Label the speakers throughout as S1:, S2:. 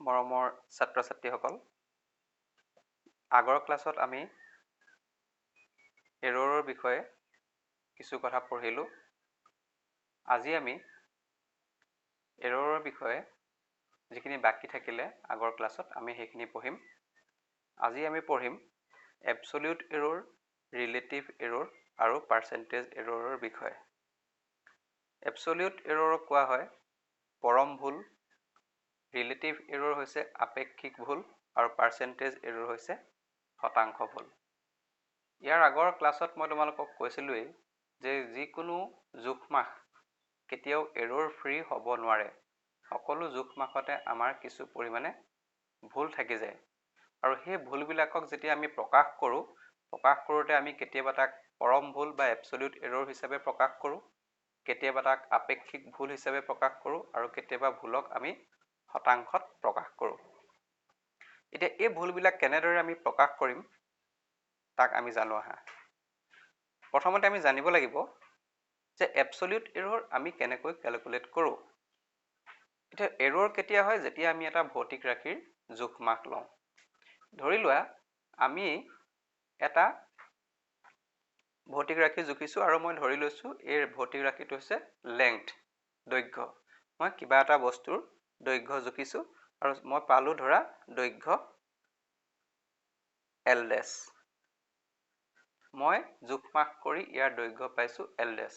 S1: মৰমৰ ছাত্ৰ ছাত্ৰীসকল, আগৰ ক্লাছত আমি এৰৰৰ বিষয়ে কিছু কথা পঢ়িলোঁ। আজি আমি এৰৰৰ বিষয়ে যিখিনি বাকি থাকিলে আগৰ ক্লাছত আমি সেইখিনি পঢ়িম। আজি আমি পঢ়িম এবছলিউট এৰৰ, ৰিলেটিভ এৰৰ আৰু পাৰ্চেণ্টেজ এৰৰৰ বিষয়ে। এবছলিউট এৰৰক কোৱা হয় পৰম ভুল, ৰিলেটিভ এৰৰ হৈছে আপেক্ষিক ভুল আৰু পাৰ্চেণ্টেজ এৰৰ হৈছে শতাংশ ভুল। ইয়াৰ আগৰ ক্লাছত মই তোমালোকক কৈছিলোঁৱেই যে যিকোনো জোখমাখ কেতিয়াও এৰৰ ফ্ৰী হ'ব নোৱাৰে। সকলো জোখমাখতে আমাৰ কিছু পৰিমাণে ভুল থাকি যায় আৰু সেই ভুলবিলাকক যেতিয়া আমি প্ৰকাশ কৰোঁতে আমি কেতিয়াবা তাক পৰম ভুল বা এবছলিউট এৰৰ হিচাপে প্ৰকাশ কৰোঁ, কেতিয়াবা তাক আপেক্ষিক ভুল হিচাপে প্ৰকাশ কৰোঁ আৰু কেতিয়াবা ভুলক আমি শতাংশত প্ৰকাশ কৰোঁ। এতিয়া এই ভুলবিলাক কেনেদৰে আমি প্ৰকাশ কৰিম তাক আমি জানো আহা। প্ৰথমতে আমি জানিব লাগিব যে এবছলিউট এৰৰ আমি কেনেকৈ কেলকুলেট কৰোঁ। এতিয়া এৰৰ কেতিয়া হয়? যেতিয়া আমি এটা ভৌতিক ৰাশিৰ জোখমাখ লওঁ। ধৰি লোৱা আমি এটা ভৌতিক ৰাশি জুখিছোঁ আৰু মই ধৰি লৈছোঁ এই ভৌতিক ৰাশিটো হৈছে লেংথ, দৈৰ্ঘ্য। মই কিবা এটা বস্তুৰ দৈৰ্ঘ্য জুখিছোঁ আৰু মই পালোঁ ধৰা দৈৰ্ঘ্য L ডেছ। মই জোখমাখ কৰি ইয়াৰ দৈৰ্ঘ্য পাইছোঁ L ডেছ।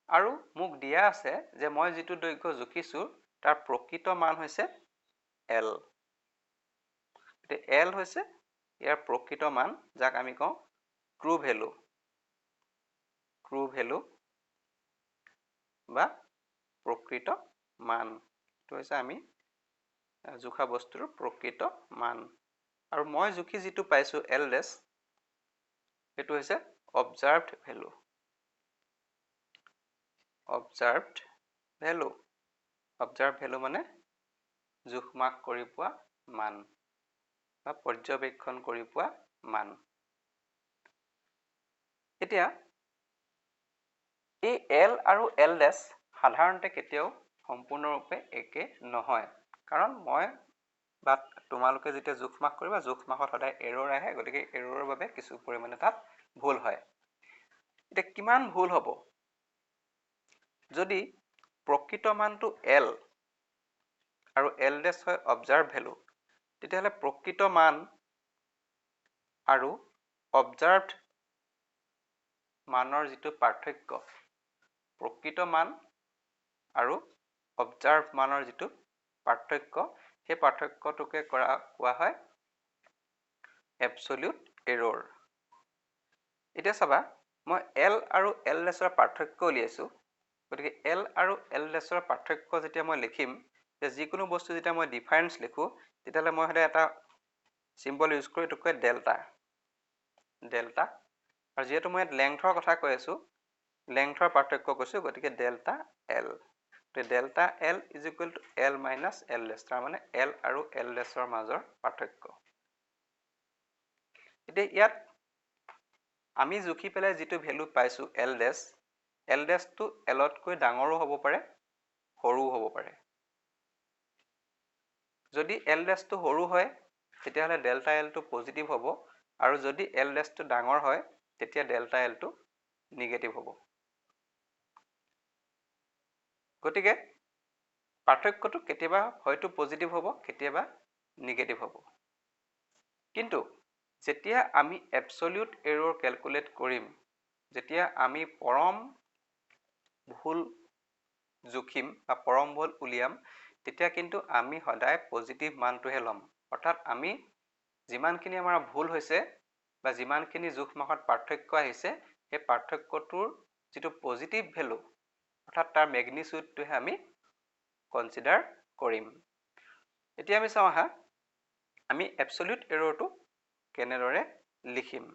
S1: আৰু মোক দিয়া আছে যে মই যিটো দৈৰ্ঘ্য জুখিছোঁ তাৰ প্ৰকৃত মান হৈছে L। এতিয়া L হৈছে ইয়াৰ প্ৰকৃত মান, যাক আমি কওঁ ট্ৰু ভেলু। ট্ৰু ভেলু বা প্ৰকৃত মান। এইটো হৈছে আমি জোখা বস্তুৰ প্ৰকৃত মান। আৰু মই জুখি যিটো পাইছোঁ L ডেছ, সেইটো হৈছে observed value. Observed value. Observe value মানে জোখমাখ কৰি পোৱা মান বা পৰ্যবেক্ষণ কৰি পোৱা মান। এতিয়া এই L আৰু L ডেছ সাধাৰণতে কেতিয়াও সম্পূৰ্ণৰূপে একে নহয়, কাৰণ মই বা তোমালোকে যেতিয়া জোখমাখ কৰিবা, জোখমাখত সদায় এৰৰ আহে, গতিকে এৰৰৰ বাবে কিছু পৰিমাণে তাত ভুল হয়। এতিয়া কিমান ভুল হ'ব? যদি প্ৰকৃত মানটো L আৰু L ডেছ হয় অবজাৰ্ভ ভেলু, তেতিয়াহ'লে প্ৰকৃত মান আৰু অবজাৰ্ভড মানৰ যিটো পাৰ্থক্য, প্ৰকৃত মান আৰু অবজাৰ্ভ মানৰ যিটো পাৰ্থক্য, সেই পাৰ্থক্যটোকে কোৱা হয় এবছলিউট এৰৰ। এতিয়া চাবা, মই L আৰু L ডেছৰ পাৰ্থক্য উলিয়াইছোঁ। গতিকে L আৰু L ডেছৰ পাৰ্থক্য যেতিয়া মই লিখিম, যে যিকোনো বস্তু যেতিয়া মই ডিফাৰেঞ্চ লিখোঁ, তেতিয়াহ'লে মই সদায় এটা চিম্বল ইউজ কৰোঁ, এইটোক কয় ডেল্টা। ডেল্টা। আৰু যিহেতু মই ইয়াত লেংথৰ কথা কৈ আছোঁ, লেংথৰ পাৰ্থক্য কৈছোঁ, গতিকে delta L। Delta L is equal two L minus L ডেছ, তাৰমানে L আৰু L ডেছৰ মাজৰ পাৰ্থক্য। এতিয়া ইয়াত আমি জুখি পেলাই যিটো ভেলু পাইছোঁ L ডেছ, L ডেছটো Lতকৈ ডাঙৰো হ'ব পাৰে, সৰুও হ'ব পাৰে। যদি L ডেছটো সৰু হয়, তেতিয়াহ'লে ডেল্টা Lটো পজিটিভ হ'ব, আৰু যদি L ডেছটো ডাঙৰ হয়, তেতিয়া ডেল্টা Lটো নিগেটিভ হ'ব। গতিকে পাৰ্থক্যটো কেতিয়াবা হয়তো পজিটিভ হ'ব, কেতিয়াবা নিগেটিভ হ'ব। কিন্তু যেতিয়া আমি এবছলিউট এৰৰ কেলকুলেট কৰিম, যেতিয়া আমি পৰম ভুল জুখিম বা পৰম ভুল উলিয়াম, তেতিয়া কিন্তু আমি সদায় পজিটিভ মানটোহে ল'ম। অৰ্থাৎ আমি যিমানখিনি আমাৰ ভুল হৈছে বা যিমানখিনি জোখমাখত পাৰ্থক্য আহিছে, সেই পাৰ্থক্যটোৰ যিটো পজিটিভ ভেলু, অৰ্থাৎ তাৰ মেগনিচিউডটোহে আমি কনচিডাৰ কৰিম। এতিয়া আমি চাওঁ আহা, আমি এবছলিউট এৰৰটো কেনেদৰে লিখিম।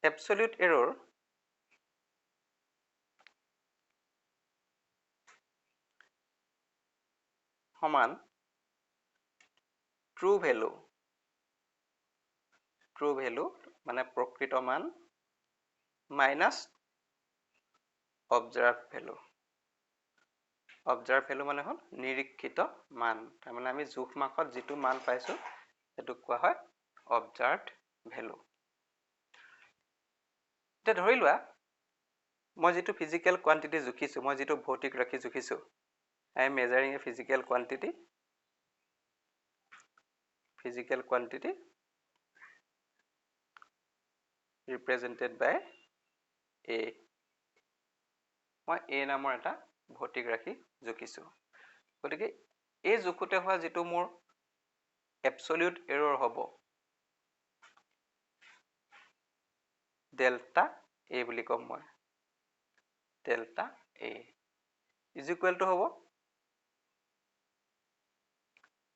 S1: এবছলিউট এৰৰ সমান ট্ৰু ভেলু। ট্ৰু ভেলু মানে প্ৰকৃত মান minus observed value. Observe value মানে হ'ল নিৰীক্ষিত মান তাৰমানে আমি জোখ মাখত যেটো মান পাইছো সেটো কোৱা হয় অবজাৰ্ভড ভ্যালু এটা ধৰি লোৱা মই যেটো ফিজিক্যাল কোয়ান্টিটি জুখিছো মই যেটো ভৌতিক ৰাশি জুখিছো I am measuring a physical quantity represented by A মই A নামৰ এটা ভৌতিক ৰাশি জুখিছো গতিকে এই জুখুতে হোৱা যেটো মোৰ absolute error হ'ব delta A বুলি কম মই delta A is equal to হ'ব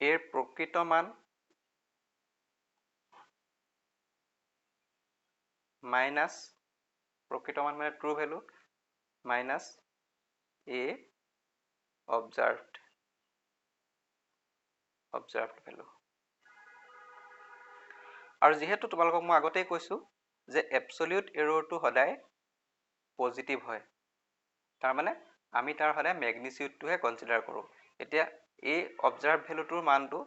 S1: A প্ৰকৃত মান minus প্ৰকৃত মান মানে true value minus A observed value আৰু যেহেতু তোমালোকক মই আগতেই কৈছো যে absolute error টো সদায় পজিটিভ হয় তাৰ মানে আমি তাৰ সদায় ম্যাগনিটিউড টোহে কনসিডাৰ কৰো এতিয়া এই অবজাৰ্ভ ভ্যালুটোৰ মানটো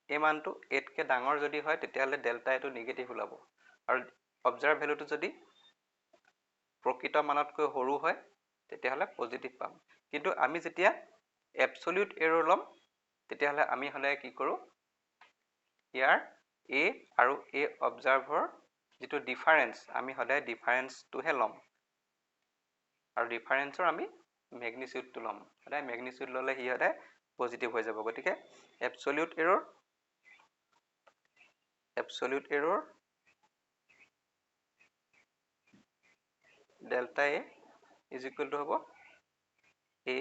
S1: এই মানটো 8 কে ডাঙৰ যদি হয় তেতিয়াহলে ডেল্টা এটো নেগেটিভ ওলাব আৰু অবজাৰ্ভ ভ্যালুটো যদি প্ৰকৃত মানতকৈ সৰু হয় তেতিয়াহলে পজিটিভ পাম কিন্তু আমি যেতিয়া absolute error লম তেতিয়াহলে আমি হলে কি কৰো ইয়াৰ A আৰু A observer যেটো ডিফাৰেন্স আমি সদায় ডিফাৰেন্স টোহে লম আৰু ডিফাৰেন্সৰ আমি ম্যাগনিটিউড টো লম সদায় ম্যাগনিটিউড ললে হি সদায় পজিটিভ হৈ যাব গতিকে absolute error delta A is equal to হ'ব A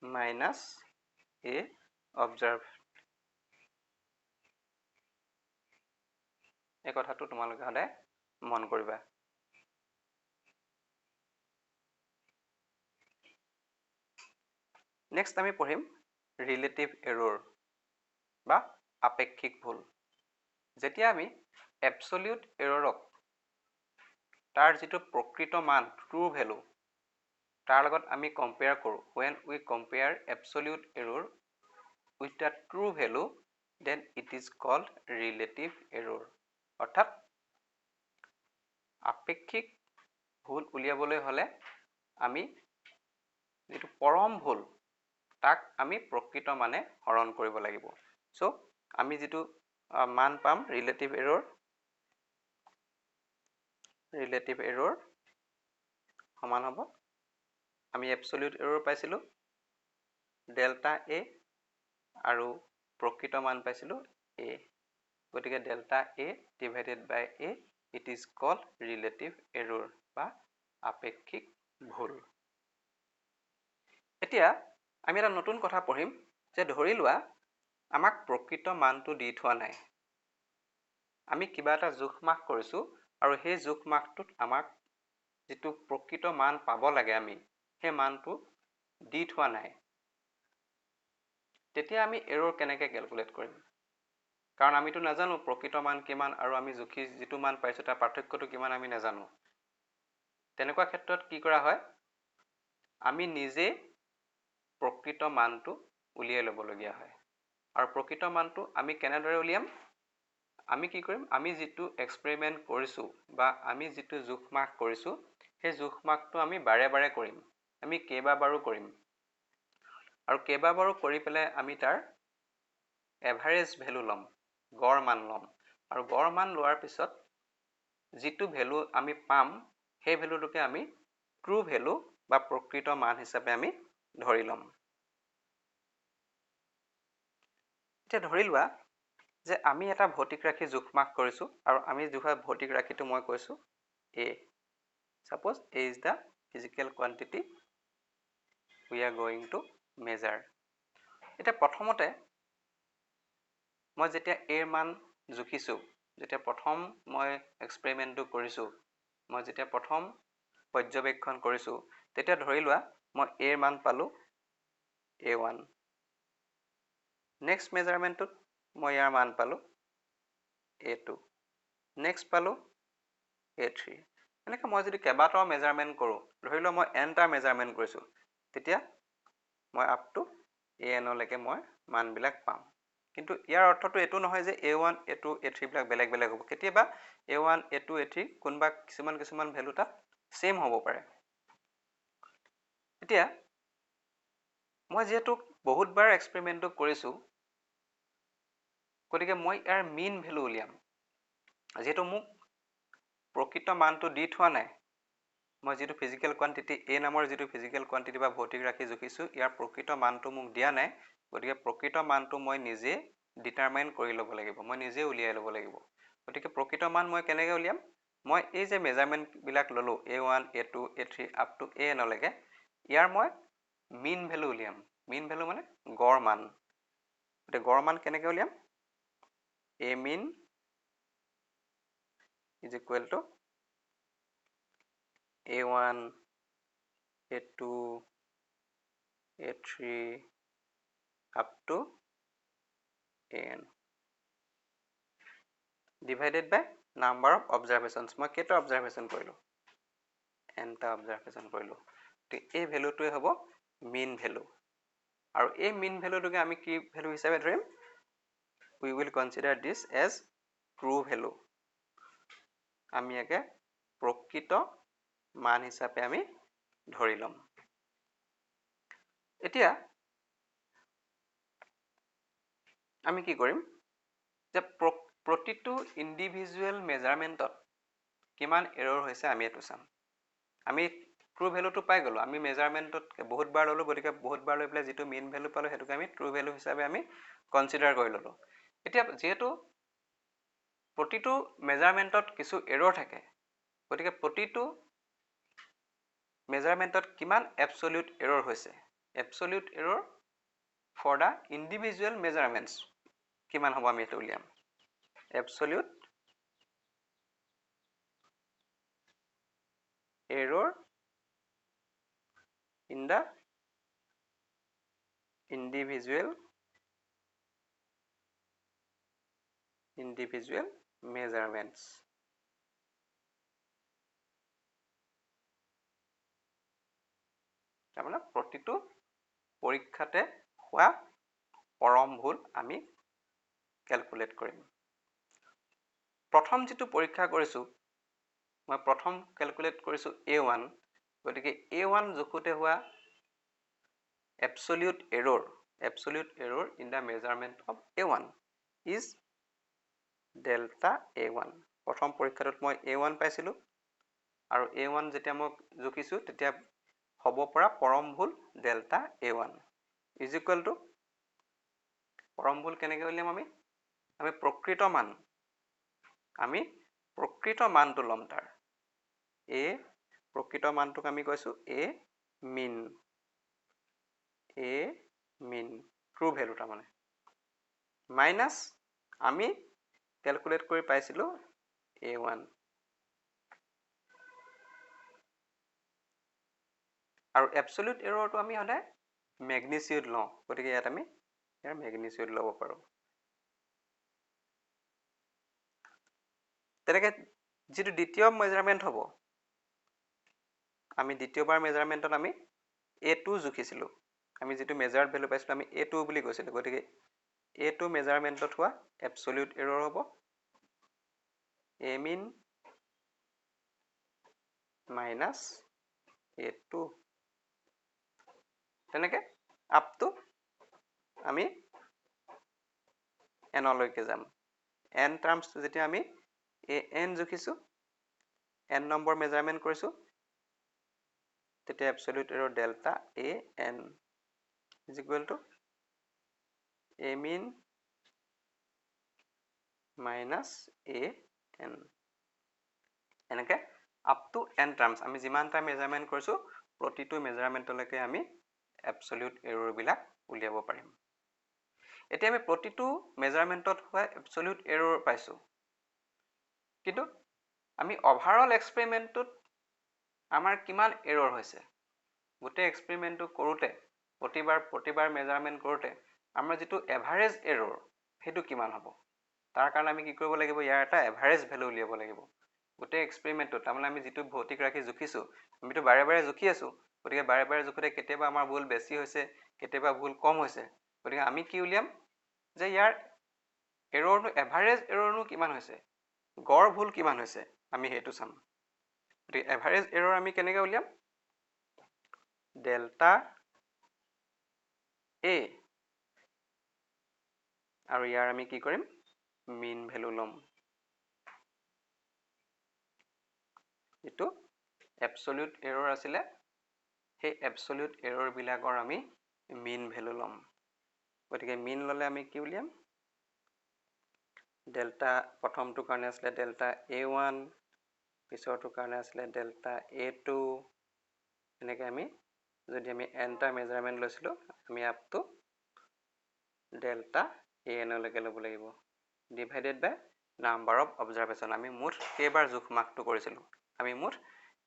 S1: minus A observe এই কথাটো তোমালোকে সদায় মন কৰিবা নেক্সট আমি পঢ়িম ৰিলেটিভ এৰৰ বা আপেক্ষিক ভুল যেতিয়া আমি absolute errorক তাৰ যেটো প্ৰকৃত মান true value তাৰ লগত আমি কম্পেয়াৰ কৰো when we compare absolute error with the true value then it is called relative error অৰ্থাৎ আপেক্ষিক ভুল উলিয়াবলৈ হলে আমি যেটো পৰম ভুল তাক আমি প্ৰকৃত মানে হৰণ কৰিব লাগিব সো আমি যেটো মান পাম relative error সমান হ'ব আমি absolute error পাইছিলো delta A আৰু প্ৰকৃত মান পাইছিলো A গতিকে delta A divided by A it is called relative error বা আপেক্ষিক ভুল এতিয়া আমি এটা নতুন কথা পঢ়িম যে ধৰি লোৱা আমাক প্ৰকৃত মানটো দি থোৱা নাই আমি কিবা এটা জোখ মাখ কৰিছো আৰু সেই জোখ মাখটোত আমাক যেটো প্ৰকৃত মান পাব লাগে আমি সেই মানটো দি থোৱা নাই তেতিয়া আমি এৰৰ কেনেকৈ ক্যালকুলেট কৰিম কাৰণ আমিতো নাজানো প্ৰকৃত মান কিমান আৰু আমি জুখি যেটো মান পাইছো তাৰ পাৰ্থক্যটো কিমান আমি নাজানো তেনেকুৱা ক্ষেত্ৰত কি কৰা হয় আমি নিজে প্ৰকৃত মানটো উলিয়াই ল'ব লগিয়া হয় আৰু প্ৰকৃত মানটো আমি কেনেদৰে উলিয়াম আমি কি কৰিম আমি যেটো এক্সপেৰিমেন্ট কৰিছো বা আমি যেটো জোখ মাখ কৰিছো সেই জোখ মাখটো আমি বাৰে বাৰে কৰিম আমি কেইবাবাৰো কৰিম আৰু কেইবাবাৰো কৰি পেলে আমি তাৰ এভাৰেজ ভ্যালু লম গড় মান লম আৰু গড় মান লোৱাৰ পিছত যেটো ভ্যালু আমি পাম সেই ভ্যালুটোকে আমি ট্ৰু ভ্যালু বা প্ৰকৃত মান হিচাপে আমি ধৰি লম এতিয়া ধৰি লোৱা যে আমি এটা ভৌতিক ৰাশি জোখ মাখ কৰিছো আৰু আমি জোখা ভৌতিক ৰাশিটো মই কৈছো A suppose A is the physical quantity we are going to measure এটা প্ৰথমতে মই যেতিয়া A মান জুখিছো যেতিয়া প্ৰথম মই এক্সপেৰিমেন্টটো কৰিছো মই যেতিয়া প্ৰথম পৰ্যবেক্ষণ কৰিছো তেতিয়া ধৰি লোৱা মই A মান পালো A1 নেক্সট মেজাৰমেন্টত মই ইয়াৰ মান পালো A2 নেক্সট পালো A3 এনেকৈ মই যদি কেবাটাও মেজাৰমেন্ট কৰো ধৰি লোৱা মই n টা মেজাৰমেন্ট কৰিছো তেতিয়া মই আপ টু an লৈকে মই মানবিলাক পাম কিন্তু ইয়াৰ অৰ্থটো এটো নহয় যে a1 a2 a3 বিলাক বেলেগ বেলেগ হ'ব কেতিয়াবা a1 a2 a3 কোনবা কিছুমান ভ্যালু তাত সেম হ'ব পাৰে এতিয়া মই যেহেতু বহুতবাৰ এক্সপেৰিমেন্টটো কৰিছো গতিকে মই ইয়াৰ মিন ভ্যালু উলিয়াম যেহেতু মোক প্ৰকৃত মানটো দি থোৱা নাই মই যেটো ফিজিক্যাল কোয়ান্টিটি a নামৰ যেটো ফিজিক্যাল কোয়ান্টিটি বা ভৌতিক ৰাশি জুখিছো ইয়াৰ প্ৰকৃত মানটো মোক দিয়া নাই গতিকে প্ৰকৃত মানটো মই নিজে ডিটাৰমাইন কৰি ল'ব লাগিব মই নিজে উলিয়াই ল'ব লাগিব গতিকে প্ৰকৃত মান মই কেনেকৈ উলিয়াম মই এই যে মেজাৰমেন্ট বিলাক ললো a1 a2 a3 up to an লৈকে ইয়াৰ মই মিন ভ্যালু উলিয়াম মিন ভ্যালু মানে গড় মান গতিকে গড় মান কেনেকৈ উলিয়াম a min is equal to a1 a2 a3 up to an divided by number of observations মই কেইটা observation কৰিলো n টা observation কৰিলো তে এই ভ্যালুটোৱে হ'ব mean value আৰু এই mean ভ্যালুটোকে আমি কি ভ্যালু হিচাপে ধৰিম we will consider this as true value আমি একে প্ৰকৃত মান হিচাপে আমি ধৰি লম এতিয়া আমি কি কৰিম যে প্ৰতিটো ইন্ডিভিজুৱেল মেজাৰমেন্টত কিমান এৰৰ হৈছে আমি এটো চাম আমি ট্ৰু ভ্যালুটো পাই গলো আমি মেজাৰমেন্টত বহুতবাৰ ললো গতিকে বহুতবাৰ লৈ পেলাই যেটো মিন ভ্যালু পালো হেতুকে আমি ট্ৰু ভ্যালু হিচাপে আমি কনসিডাৰ কৰি ললো এতিয়া যেহেতু প্ৰতিটো মেজাৰমেন্টত কিছু এৰৰ থাকে গতিকে প্ৰতিটো মেজাৰমেন্টত কিমান এবসলিউট এৰৰ হৈছে এবসলিউট এৰৰ ফৰ দা ইন্ডিভিজুৱেল মেজাৰমেন্টস কিমান হ'ব আমি এটো উলিয়াম absolute error in the individual measurements তাৰমানে প্ৰতিটো পৰীক্ষাতে হোৱা পৰম ভুল আমি ক্যালকুলেট কৰিম প্ৰথম যেটো পৰীক্ষা কৰিছো মই প্ৰথম ক্যালকুলেট কৰিছো a1 গতিকে a1 জুখুতে হোৱা absolute error in the measurement of a1 is delta a1 প্ৰথম পৰীক্ষাটোত মই a1 পাইছিলো আৰু a1 যেতিয়া মই জুখিছো তেতিয়া হ'ব পৰা পৰম ভুল delta a1 is equal to পৰম ভুল কেনেকৈ উলিয়াম আমি প্ৰকৃত মানটো লম তাৰ a প্ৰকৃত মানটোক আমি কৈছো a min true value টা মানে মাইনাস আমি ক্যালকুলেট কৰি পাইছিলো a1 আৰু এবসলিউট এৰৰটো আমি হলে ম্যাগনিটিউড লওঁ গতিকে ইয়াত আমি ইয়াৰ ম্যাগনিটিউড ল'ব পাৰো তেনেকে যেটো দ্বিতীয় মেজাৰমেন্ট হ'ব আমি দ্বিতীয়বাৰ মেজাৰমেন্টত আমি a2 জুখিছিলো আমি যেটো মেজাৰ্ড ভ্যালু পাইছিলো আমি a2 বুলি কৈছিলো গতিকে a2 মেজাৰমেন্টত হোৱা এবসলিউট এৰৰ হ'ব a min minus a2 তেনেকে আপ টু আমি n লৈকে যাম n টাৰ্মস যেতিয়া আমি an জুখিছো n নম্বৰ মেজাৰমেন্ট কৰিছো তেতিয়া absolute error delta an is equal to a min minus an এনেকে up to n terms আমি যিমানটা মেজাৰমেন্ট কৰিছো প্ৰতিটো মেজাৰমেন্টলৈকে আমি absolute error বিলাক উলিয়াব পাৰিম এতিয়া আমি প্ৰতিটো মেজাৰমেন্টত হোৱা absolute error পাইছো কিন্তু আমি ওভাৰঅল এক্সপেৰিমেন্টত আমাৰ কিমান এৰৰ হৈছে গোটেই এক্সপেৰিমেন্টটো কৰোতে প্ৰতিবাৰ মেজাৰমেন্ট কৰোতে আমাৰ যেটো এভাৰেজ এৰৰ হেতু কিমান হ'ব তাৰ কাৰণে আমি কি কৰিব লাগিব ইয়াৰ এটা এভাৰেজ ভ্যালু উলিয়াব লাগিব গোটেই এক্সপেৰিমেন্টটো তাৰমানে আমি যেটো ভৌতিক ৰাশি জুখিছো আমিটো বাৰে বাৰে জুখি আছো গতিকে বাৰে বাৰে জুখোতে কেতিয়াবা আমাৰ ভুল বেছি হৈছে কেতিয়াবা ভুল কম হৈছে, গতিকে আমি কি উলিয়াম যে ইয়াৰ এৰৰটো এভাৰেজ এৰৰনো কিমান হৈছে, গড় ভুল কিমান হৈছে আমি সেইটো চাম। গতিকে এভাৰেজ এৰৰ আমি কেনেকৈ উলিয়াম, ডেল্টা এ আৰু ইয়াৰ আমি কি কৰিম, মিন ভেলু ল'ম। যিটো এবছলিউট এৰৰ আছিলে সেই এবছলিউট এৰৰবিলাকৰ আমি মিন ভেলু ল'ম। গতিকে মিন ল'লে আমি কি উলিয়াম, ডেল্টা প্ৰথমটোৰ কাৰণে আছিলে ডেল্টা A1, পিছৰটোৰ কাৰণে আছিলে ডেল্টা A2, এনেকৈ আমি যদি আমি এনটা মেজাৰমেণ্ট লৈছিলোঁ আমি আপ টু ডেল্টা AN লৈকে ল'ব লাগিব, divided by number of observation. আমি মুঠ কেইবাৰ জোখ মাকটো কৰিছিলোঁ, আমি মুঠ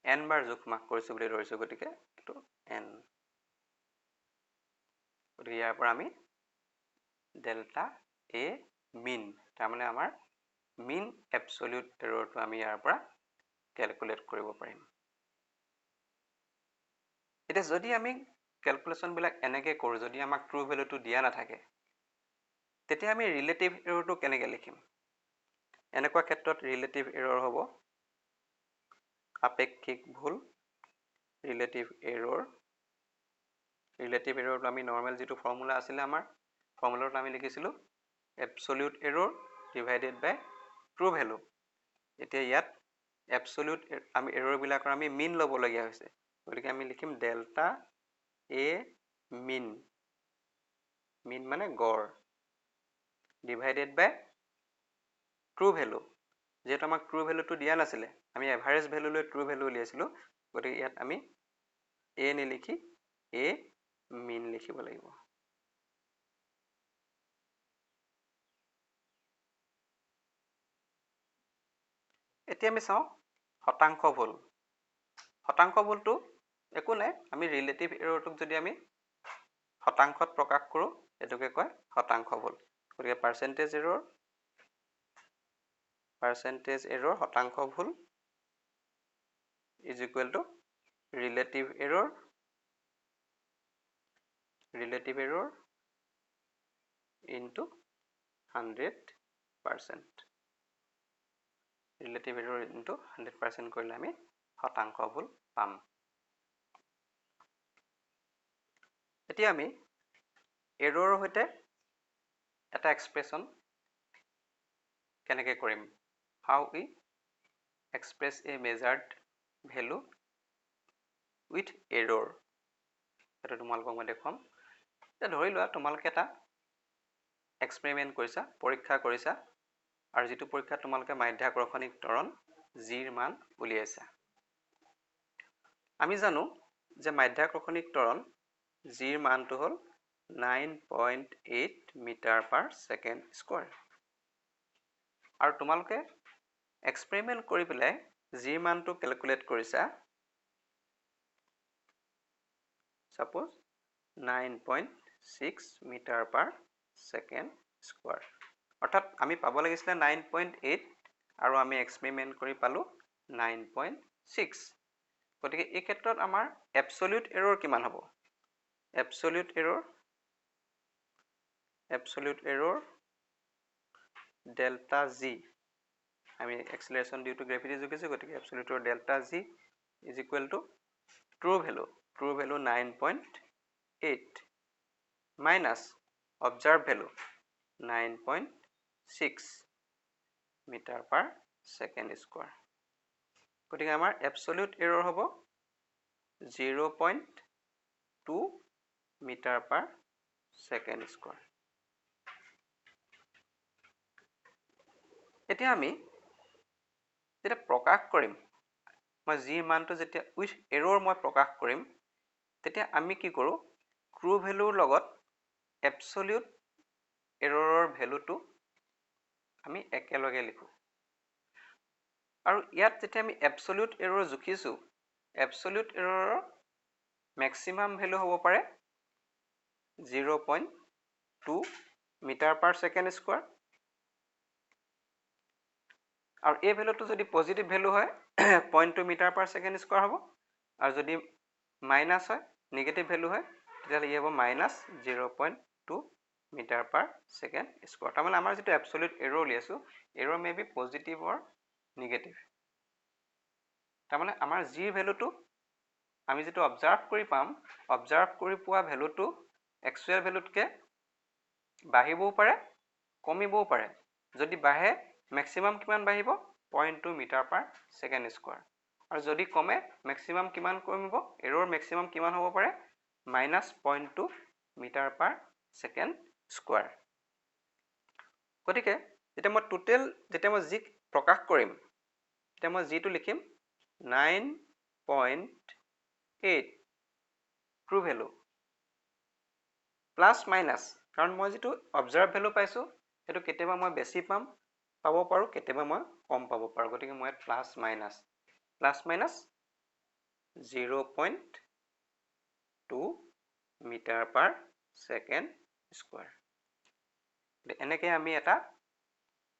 S1: n বাৰ জোখ মাক কৰিছোঁ বুলি ধৰিছোঁ, গতিকে এইটো n। গতিকে ইয়াৰ পৰা আমি ডেল্টা A মিন, তাৰমানে আমাৰ মিন এবছলিউট এৰৰটো আমি ইয়াৰ পৰা কেলকুলেট কৰিব পাৰিম। এতিয়া যদি আমি কেলকুলেশ্যনবিলাক এনেকৈ কৰোঁ, যদি আমাক ট্ৰু ভেলুটো দিয়া নাথাকে, তেতিয়া আমি ৰিলেটিভ এৰৰটো কেনেকৈ লিখিম। এনেকুৱা ক্ষেত্ৰত ৰিলেটিভ এৰৰ হ'ব আপেক্ষিক ভুল, ৰিলেটিভ এৰৰ। ৰিলেটিভ এৰৰটো আমি নৰ্মেল যিটো ফৰ্মুলা আছিলে আমাৰ ফৰ্মুলাটো আমি লিখিছিলোঁ এবছলিউট এৰৰ ডিভাইডেড বাই ট্ৰু ভেলু। এতিয়া ইয়াত এবছলিউট আমি এৰৰবিলাকৰ আমি মিন ল'বলগীয়া হৈছে, গতিকে আমি লিখিম ডেল্টা এ মিন, মিন মানে গড়, ডিভাইডেড বাই ট্ৰু ভেলু। যিহেতু আমাক ট্ৰু ভেলুটো দিয়া নাছিলে, আমি এভাৰেজ ভেলু লৈ ট্ৰু ভেলু উলিয়াইছিলোঁ, গতিকে ইয়াত আমি এ নিলিখি এ মিন লিখিব লাগিব। এতিয়া আমি চাওঁ শতাংশ ভুল। শতাংশ ভুলটো একো নাই, আমি ৰিলেটিভ এৰৰটোক যদি আমি শতাংশত প্ৰকাশ কৰোঁ এইটোকে কয় শতাংশ ভুল। গতিকে পাৰ্চেণ্টেজ এৰৰ শতাংশ ভুল is equal two relative error into 100%। Relative error into 100% কৰিলে আমি শতাংশ ভুল পাম। এতিয়া আমি এৰৰৰ সৈতে এটা এক্সপ্ৰেছন কেনেকৈ কৰিম, how we express a measured value with error, সেইটো তোমালোকক মই দেখুৱাম। এতিয়া ধৰি লোৱা তোমালোকে এটা এক্সপেৰিমেণ্ট কৰিছা, পৰীক্ষা কৰিছা, আৰু যিটো পৰীক্ষাত তোমালোকে মাধ্যাকৰ্ষণিক ত্বৰণ জিৰ মান উলিয়াইছা। আমি জানো যে মাধ্যাকৰ্ষণিক ত্বৰণ জিৰ মানটো হ'ল 9.8 মিটাৰ পাৰ ছেকেণ্ড স্কোৱাৰ, আৰু তোমালোকে এক্সপেৰিমেণ্ট কৰি পেলাই জিৰ মানটো কেলকুলেট কৰিছা suppose 9.6 metre per second square, অৰ্থাৎ আমি পাব লাগিছিলে 9.8 আৰু আমি এক্সপেৰিমেণ্ট কৰি পালোঁ 9.6। গতিকে এই ক্ষেত্ৰত আমাৰ এবছলিউট এৰৰ কিমান হ'ব, এবছলিউট এৰৰ ডেল্টা জি, আমি এক্সেলাৰেশ্যন ডিউ টু গ্ৰেভিটি জুখিছোঁ, গতিকে absolute error delta g is equal to true value 9.8 minus observed value 9.6 metre per second square. গতিকে আমাৰ এবছলিউট এৰৰ হ'ব 0.2 মিটাৰ পাৰ ছেকেণ্ড স্কোৱাৰ। এতিয়া আমি যেতিয়া প্ৰকাশ কৰিম, মই জিৰ মানটো যেতিয়া উইথ এৰৰ মই প্ৰকাশ কৰিম, তেতিয়া আমি কি কৰোঁ, ট্ৰু ভেলুৰ লগত এবছলিউট এৰৰৰ ভেলুটো আমি একেলগে লিখোঁ। আৰু ইয়াত যেতিয়া আমি এবছলিউট এৰৰ জুখিছোঁ, এবছলিউট এৰৰৰ মেক্সিমাম ভেলু হ'ব পাৰে 0.2 মিটাৰ পাৰ ছেকেণ্ড স্কোৱাৰ, আৰু এই ভেলুটো যদি পজিটিভ ভেলু হয় 0.2 মিটাৰ পাৰ ছেকেণ্ড স্কোৱাৰ হ'ব, আৰু যদি মাইনাছ হয় নিগেটিভ ভেলু হয় তেতিয়াহ'লে ই হ'ব -0.2 মিটাৰ পাৰ ছেকেণ্ড স্কোৱাৰ। তাৰমানে আমাৰ যিটো এবছলিউট এৰৰ উলিয়াইছোঁ, error may be positive or negative. তাৰমানে আমাৰ জিৰ ভেলুটো আমি যিটো অবজাৰ্ভ কৰি পাম, অবজাৰ্ভ কৰি পোৱা ভেলুটো একচুৱেল ভেলুতকৈ বাঢ়িবও পাৰে কমিবও পাৰে। যদি বাঢ়ে মেক্সিমাম কিমান বাঢ়িব? 0.2 মিটাৰ পাৰ ছেকেণ্ড স্কোৱাৰ। আৰু যদি কমে মেক্সিমাম কিমান কমিব? এৰৰ মেক্সিমাম কিমান হ'ব পাৰে? -0.2 মিটাৰ পাৰ ছেকেণ্ড স্কোৱাৰ। গতিকে যেতিয়া মই টোটেল যেতিয়া মই জিক প্ৰকাশ কৰিম, তেতিয়া মই জিটো লিখিম 9.8 ট্ৰু ভেলু প্লাছ মাইনাছ, কাৰণ মই যিটো অবজাৰ্ভ ভেলু পাইছোঁ সেইটো কেতিয়াবা মই বেছি পাব পাৰোঁ, কেতিয়াবা মই কম পাব পাৰোঁ। গতিকে মই plus minus 0.2 metre per second square. এনেকৈ আমি এটা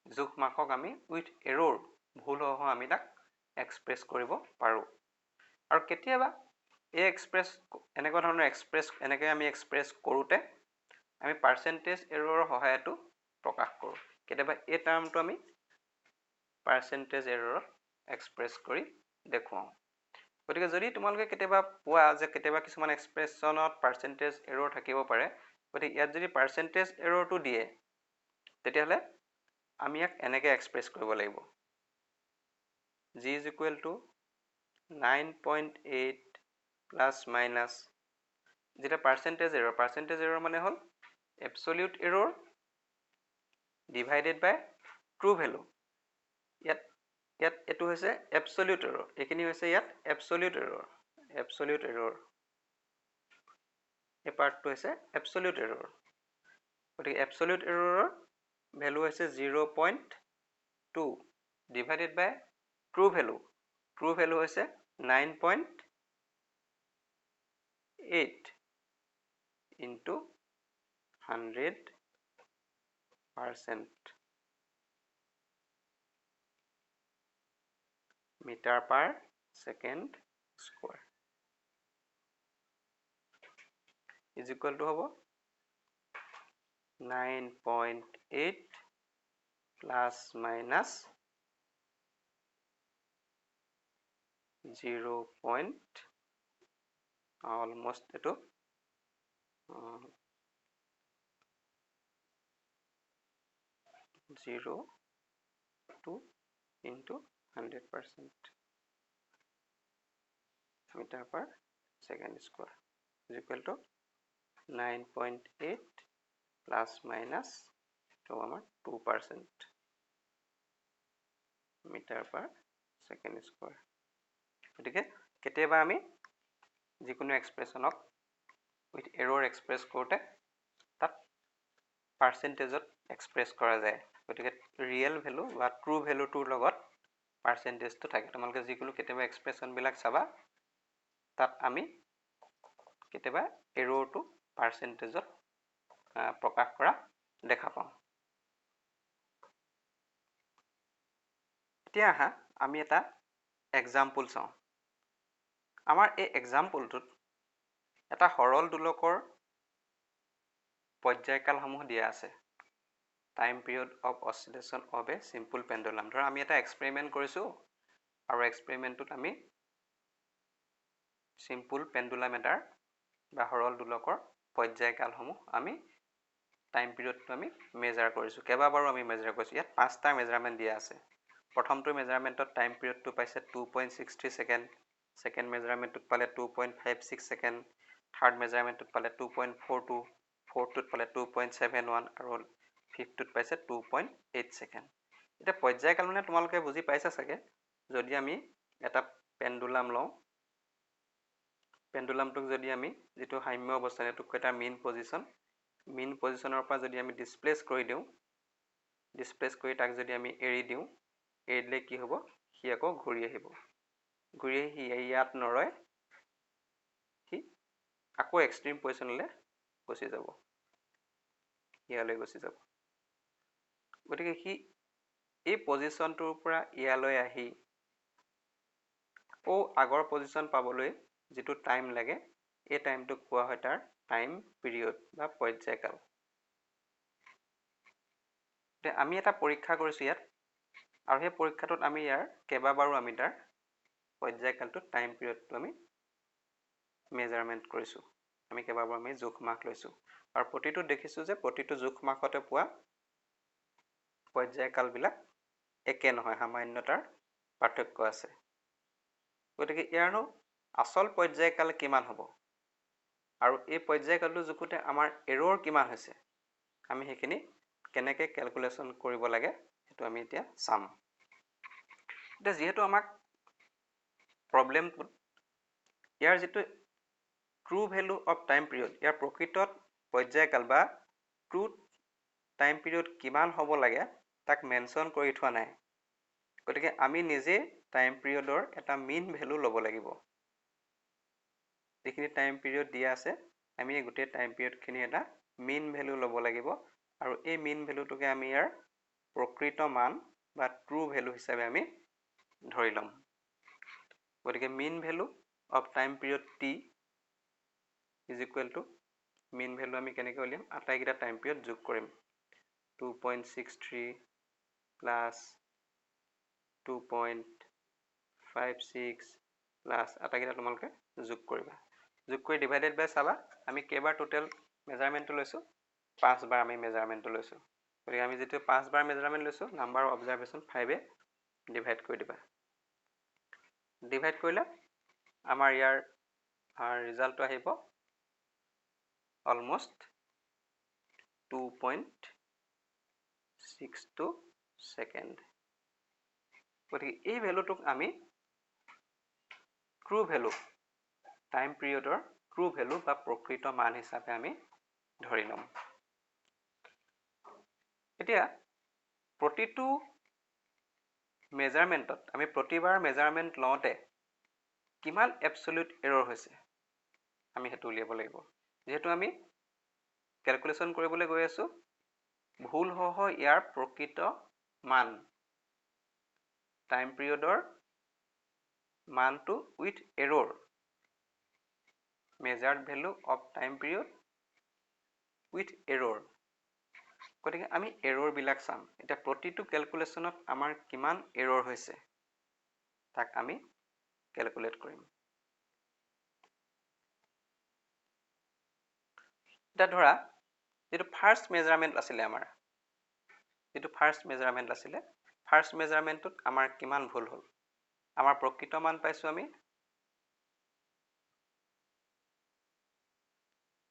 S1: জোখমাখক আমি উইথ এৰৰ ভুল হোৱা আমি তাক এক্সপ্ৰেছ কৰিব পাৰোঁ। আৰু কেতিয়াবা এই এনেকুৱা ধৰণৰ এনেকৈ আমি এক্সপ্ৰেছ কৰোঁতে আমি পাৰ্চেণ্টেজ এৰৰৰ সহায়তো প্ৰকাশ কৰোঁ। কেতিয়াবা এই টাৰ্মটো আমি পাৰ্চেণ্টেজ এৰৰত এক্সপ্ৰেছ কৰি দেখুৱাওঁ। গতিকে যদি তোমালোকে কেতিয়াবা পোৱা যে কেতিয়াবা কিছুমান এক্সপ্ৰেছনত পাৰ্চেণ্টেজ এৰৰ থাকিব পাৰে, গতিকে ইয়াত যদি পাৰ্চেণ্টেজ এৰৰটো দিয়ে তেতিয়াহ'লে আমি ইয়াক এনেকৈ এক্সপ্ৰেছ কৰিব লাগিব, g is equal to 9.8 plus minus, যেতিয়া পাৰ্চেণ্টেজ এৰৰ মানে হ'ল এবছলিউট এৰৰ ডিভাইডেড বাই ট্ৰু ভেলু। ইয়াত এইটো হৈছে এবছলিউট এৰৰ, এইখিনি হৈছে ইয়াত এবছলিউট এৰৰ, এই পাৰ্টটো হৈছে এবছলিউট এৰৰ। গতিকে এবছলিউট এৰৰৰ ভেলু হৈছে 0.2 ডিভাইডেড বাই ট্ৰু ভেলু হৈছে 9.8 into 100% metre per second square is equal to হ'ব 9.8 প্লাছ মাইনাছ 0. অলমষ্ট এইটো 0.2 into 100% metre per second square is equal to 9.8 plus minus এইটো আমাৰ 2% মিটাৰ পাৰ ছেকেণ্ড স্কোৱাৰ। গতিকে কেতিয়াবা আমি যিকোনো এক্সপ্ৰেছনক উইথ এৰৰ এক্সপ্ৰেছ কৰোঁতে তাত পাৰ্চেণ্টেজত এক্সপ্ৰেছ কৰা যায়। গতিকে ৰিয়েল ভেলু বা ট্ৰু ভেলুটোৰ লগত পাৰ্চেণ্টেজটো থাকে। তোমালোকে যিকোনো কেতিয়াবা এক্সপ্ৰেছনবিলাক চাবা, তাত আমি কেতিয়াবা এৰৰটো পাৰ্চেণ্টেজত প্ৰকাশ কৰা দেখা পাওঁ। এতিয়া আহা আমি এটা এক্সাম্পল চাওঁ। আমাৰ এই এক্সাম্পলটোত এটা সৰল দোলকৰ পৰ্যায়কালসমূহ দিয়া আছে। Time period of oscillation of a simple pendulum. ধৰা আমি এটা এক্সপেৰিমেণ্ট কৰিছোঁ আৰু এক্সপেৰিমেণ্টটোত আমি চিম্পল পেণ্ডুলাম এটাৰ বা সৰল দোলকৰ পৰ্যায়কালসমূহ আমি টাইম পিৰিয়ডটো আমি মেজাৰ কৰিছোঁ। কেইবাবাৰো আমি মেজাৰ কৰিছোঁ। ইয়াত 5টা মেজাৰমেণ্ট দিয়া আছে। প্ৰথমটো মেজাৰমেণ্টত টাইম পিৰিয়ডটো পাইছে 2.63 ছেকেণ্ড, ছেকেণ্ড মেজাৰমেণ্টটোত পালে 2.56 ছেকেণ্ড, থাৰ্ড মেজাৰমেণ্টটোত পালে 2.42, ফ'ৰ্থটোত পালে 2.71 আৰু ফিফ্থটোত পাইছে 2.8 ছেকেণ্ড। এতিয়া পৰ্যায়কাল মানে তোমালোকে বুজি পাইছা চাগে। যদি আমি এটা পেণ্ডুলাম লওঁ, পেণ্ডুলামটোক যদি আমি যিটো সাম্য অৱস্থান, এইটোক এটা মেইন পজিশ্যনৰ পৰা যদি আমি ডিছপ্লেচ কৰি দিওঁ, ডিছপ্লেচ কৰি তাক যদি আমি এৰি দিওঁ, এৰি দিলে কি হ'ব? সি আকৌ ঘূৰি আহিব। ঘূৰি আহি সি ইয়াত নৰয়, সি আকৌ এক্সট্ৰিম পজিশ্যনলৈ গুচি যাব, ইয়ালৈ গুচি যাব। গতিকে সি এই পজিশ্যনটোৰ পৰা ইয়ালৈ আহি আকৌ আগৰ পজিশ্যন পাবলৈ যিটো টাইম লাগে, এই টাইমটোক কোৱা হয় তাৰ টাইম পিৰিয়ড বা পৰ্যায়কাল। আমি এটা পৰীক্ষা কৰিছোঁ ইয়াত, আৰু সেই পৰীক্ষাটোত আমি ইয়াৰ কেইবাবাৰো আমি তাৰ পৰ্যায়কালটো টাইম পিৰিয়ডটো আমি মেজাৰমেণ্ট কৰিছোঁ, আমি কেইবাবাৰো আমি জোখ মাখ লৈছোঁ, আৰু প্ৰতিটো দেখিছোঁ যে প্ৰতিটো জোখ মাখতে পোৱা পৰ্যায়কালবিলাক একে নহয়, সামান্যতাৰ পাৰ্থক্য আছে। গতিকে ইয়াৰনো আচল পৰ্যায়কাল কিমান হ'ব আৰু এই পৰ্যায়কালটো জোখোতে আমাৰ এৰৰ কিমান হৈছে, আমি সেইখিনি কেনেকৈ কেলকুলেশ্যন কৰিব লাগে সেইটো আমি এতিয়া চাম। এতিয়া যিহেতু আমাক প্ৰব্লেমটোত ইয়াৰ যিটো true value of time period, ইয়াৰ প্ৰকৃতত পৰ্যায়কাল বা ট্ৰু টাইম পিৰিয়ড কিমান হ'ব লাগে তাক মেনশ্যন কৰি থোৱা নাই। গতিকে আমি নিজে টাইম পিৰিয়ডৰ এটা মিন ভেলু ল'ব লাগিব। যিখিনি টাইম পিৰিয়ড দিয়া আছে আমি এই গোটেই টাইম পিৰিয়ডখিনি এটা মিন ভেলু ল'ব লাগিব, আৰু এই মিন ভেলুটোকে আমি ইয়াৰ প্ৰকৃত মান বা ট্ৰু ভেলু হিচাপে আমি ধৰি ল'ম। গতিকে mean value of time period T is equal to, mean value আমি কেনেকৈ উলিয়াম, আটাইকেইটা টাইম পিৰিয়ড যোগ কৰিম, 2.63 প্লাছ 2.56 প্লাছ আটাইকেইটা তোমালোকে যোগ কৰিবা, যোগ কৰি ডিভাইডেড বাই চাবা আমি কেইবাৰ টোটেল মেজাৰমেণ্টটো লৈছোঁ, 5 বাৰ আমি মেজাৰমেণ্টটো লৈছোঁ। গতিকে আমি যিটো 5 বাৰ মেজাৰমেণ্ট লৈছোঁ নাম্বাৰ অফ অবজাৰভেশ্যন 5এ ডিভাইড কৰি দিবা। ডিভাইড কৰিলে আমাৰ ইয়াৰ ৰিজাল্টটো আহিব অলমষ্ট 2.62 ছেকেণ্ড। গতিকে এই ভেলুটোক আমি ট্ৰু ভেলু, টাইম পিৰিয়ডৰ ট্ৰু ভেলু বা প্ৰকৃত মান হিচাপে আমি ধৰি ল'ম। এতিয়া প্ৰতিটো মেজাৰমেণ্টত আমি প্ৰতিবাৰ মেজাৰমেণ্ট লওঁতে কিমান এবছলিউট এৰৰ হৈছে আমি সেইটো উলিয়াব লাগিব। যিহেতু আমি কেলকুলেশ্যন কৰিবলৈ গৈ আছোঁ ভুল হৈ ইয়াৰ প্ৰকৃত মান, টাইম পিৰিয়ডৰ মানটো with error, measured value of time period with error. গতিকে আমি এৰৰবিলাক চাম। এতিয়া প্ৰতিটো কেলকুলেশ্যনত আমাৰ কিমান এৰৰ হৈছে তাক আমি কেলকুলেট কৰিম। এতিয়া ধৰা যিটো ফাৰ্ষ্ট মেজাৰমেণ্ট আছিলে আমাৰ, ফাৰ্ষ্ট মেজাৰমেণ্টটোত আমাৰ কিমান ভুল হ'ল, আমাৰ প্ৰকৃত মান পাইছোঁ আমি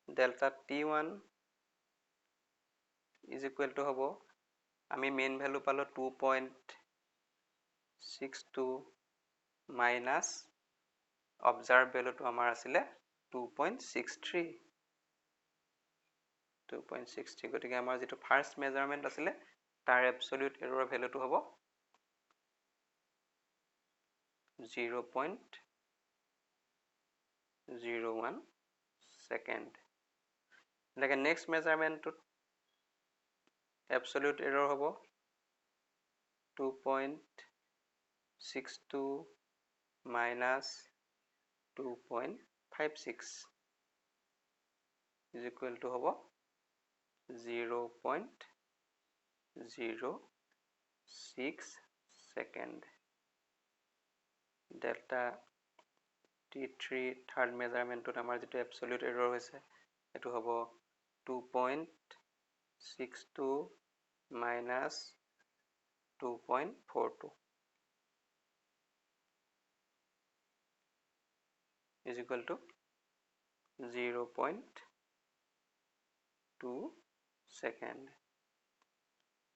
S1: delta T1 is equal to হ'ব, আমি মেইন ভেলু পালোঁ 2.62 মাইনাছ অবজাৰ্ভ ভেলুটো আমাৰ আছিলে 2.63। গতিকে আমাৰ যিটো ফাৰ্ষ্ট মেজাৰমেণ্ট আছিলে তাৰ এবছলিউট এৰৰ ভেলুটো হ'ব 0.01 ছেকেণ্ড। এনেকৈ নেক্সট মেজাৰমেণ্টটোত এবছলিউট এৰৰ হ'ব 2.62 মাইনাছ 2.56 ইজ ইকুৱেল টু হ'ব 0.06 ছেকেণ্ড। ডেল্টা T3 থাৰ্ড মেজাৰমেণ্টটোত আমাৰ যিটো এবছলিউট এৰৰ হৈছে সেইটো হ'ব 2.62 minus 2.42 is equal two 0.2 second.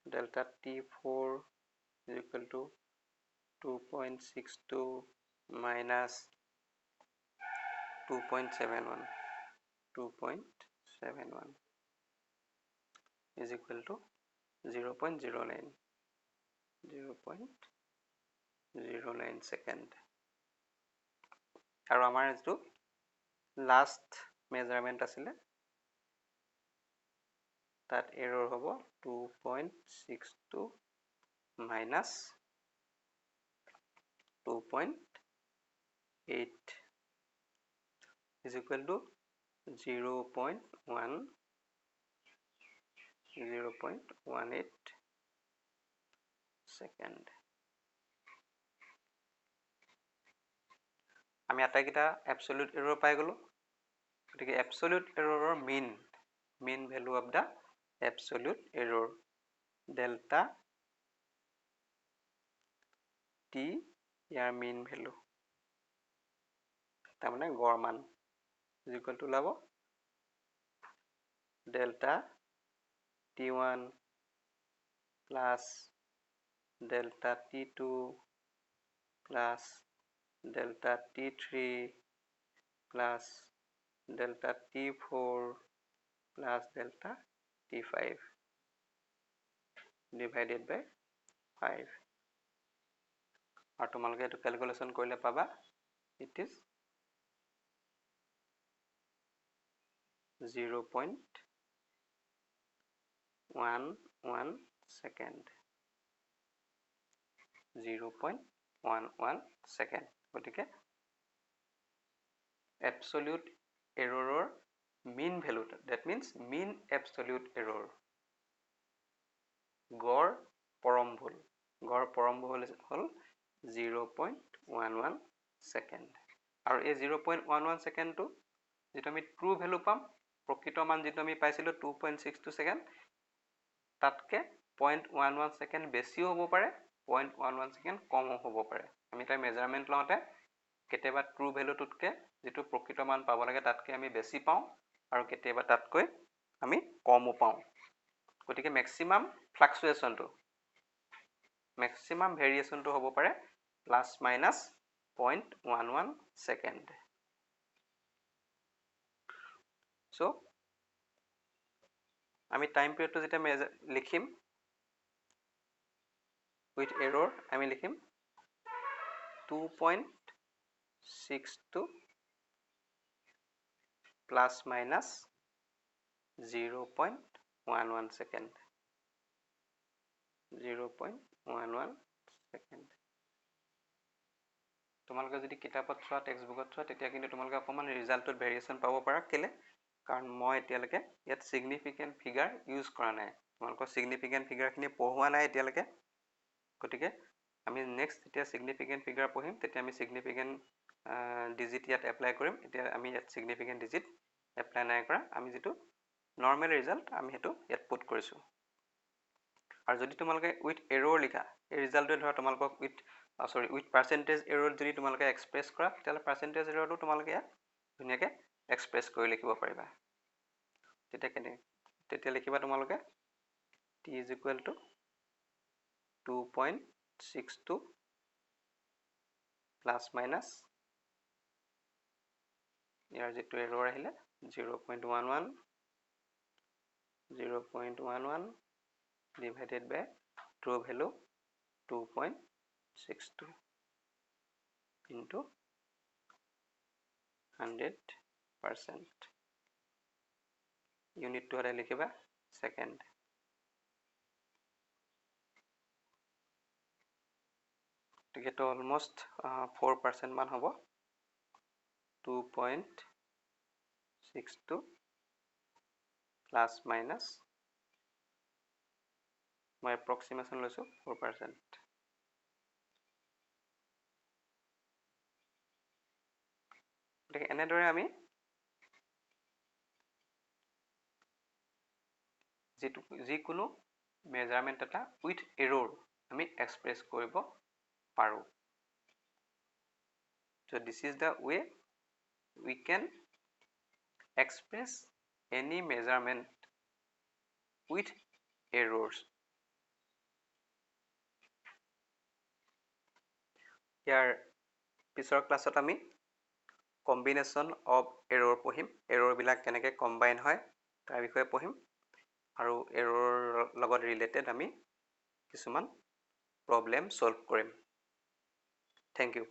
S1: Delta T4 is equal two 2.62 minus 2.71 is equal to 0.09 second. আৰু আমাৰ যিটো লাষ্ট মেজাৰমেণ্ট আছিলে তাত এৰৰ হ'ব 2.62 minus 2.8 is equal to 0.18 second. আমি আটাইকেইটা absolute error পাই গলো গতিকে absolute error mean value of the absolute error delta t year mean value তাৰমানে গড় মান is equal to ওলাব delta t1 plus delta t2 plus delta t3 plus delta t4 plus delta t5 divided by 5 আৰু তোমালোকে এটো calculation কৰিলে পাবা it is 0.11 second 0.11 second গতিকে absolute error mean value that means mean absolute error গড় পৰম ভুল হল 0.11 second আৰু এই 0.11 second to যেটো আমি true value পাম প্ৰকৃত মান যেটো আমি পাইছিলো 2.62 second তাতকে 0.11 second বেছিও হ'ব পাৰে 0.11 second কম হ'ব পাৰে আমি তাৰ মেজাৰমেন্ট লওঁতে কেতিয়াবা true value টুতকে যেটো প্ৰকৃত মান পাব লাগে তাতকে আমি বেছি পাওঁ আৰু কেতিয়াবা তাতকৈ আমি কমও পাওঁ গতিকে ম্যাক্সিমাম ফ্লাকচুৱেচন টো maximum variation to hobo pare plus minus 0.11 second so ami time period to jeta likhim with error ami likhim 2.62 plus minus 0.11 second 0.11 second তোমালোকে যদি কিতাপত চোৱা টেক্সট বুকত চোৱা তেতিয়া কিন্তু তোমালোকে অকমান ৰিজাল্টত ভেৰিয়েচন পাব পাৰা কেলে কাৰণ মই এতিয়ালৈকে ইয়াত সিগনিফিকেন্ট ফিগাৰ ইউজ কৰা নাই তোমালোকৰ সিগনিফিকেন্ট ফিগাৰ খিনি পঢ়োৱা নাই এতিয়ালৈকে গতিকে আমি নেক্সট যেতিয়া সিগনিফিকেন্ট ফিগাৰ পঢ়িম তেতিয়া আমি সিগনিফিকেন্ট ডিজিট ইয়াত এপ্লাই কৰিম এতিয়া আমি ইয়াত সিগনিফিকেন্ট ডিজিট এপ্লাই নাই কৰা আমি যেটো নৰ্মেল ৰিজাল্ট আমি হেতু ইয়াত পুট কৰিছো আৰু যদি তোমালোকে উইথ এৰৰ লিখা এই ৰিজাল্টটো ধৰা তোমালোকক উইথ পাৰ্সেন্টেজ এৰৰ যদি তোমালোকে এক্সপ্ৰেছ কৰা তেতিয়ালে পাৰ্সেন্টেজ এৰৰটো তোমালোকে ধুনিয়াকে এক্সপ্ৰেছ কৰি লিখিব পাৰিবা তেতিয়া লিখিবা তোমালোকে t is equal to 2.62 plus minus ইয়াৰ যেটো এৰৰ আহিলে 0.11 divided by true value 2.62 into 100% unit to are likhiba second to get almost 4% man hobo 2.62 plus minus my approximation loisu 4% দেখে এনেদৰে আমি যিকোনো মেজাৰমেন্ট এটা উইথ এৰৰ আমি এক্সপ্ৰেছ কৰিব পাৰো so this is the way we can express any measurement with errors ইয়াৰ পিছৰ ক্লাছত আমি combination of error পঢ়িম error বিলাক কেনেকৈ কম্বাইন হয় তাৰ বিষয়ে পঢ়িম আৰু error লগত ৰিলেটেড আমি কিছুমান প্ৰবলেম সলভ কৰিম thank you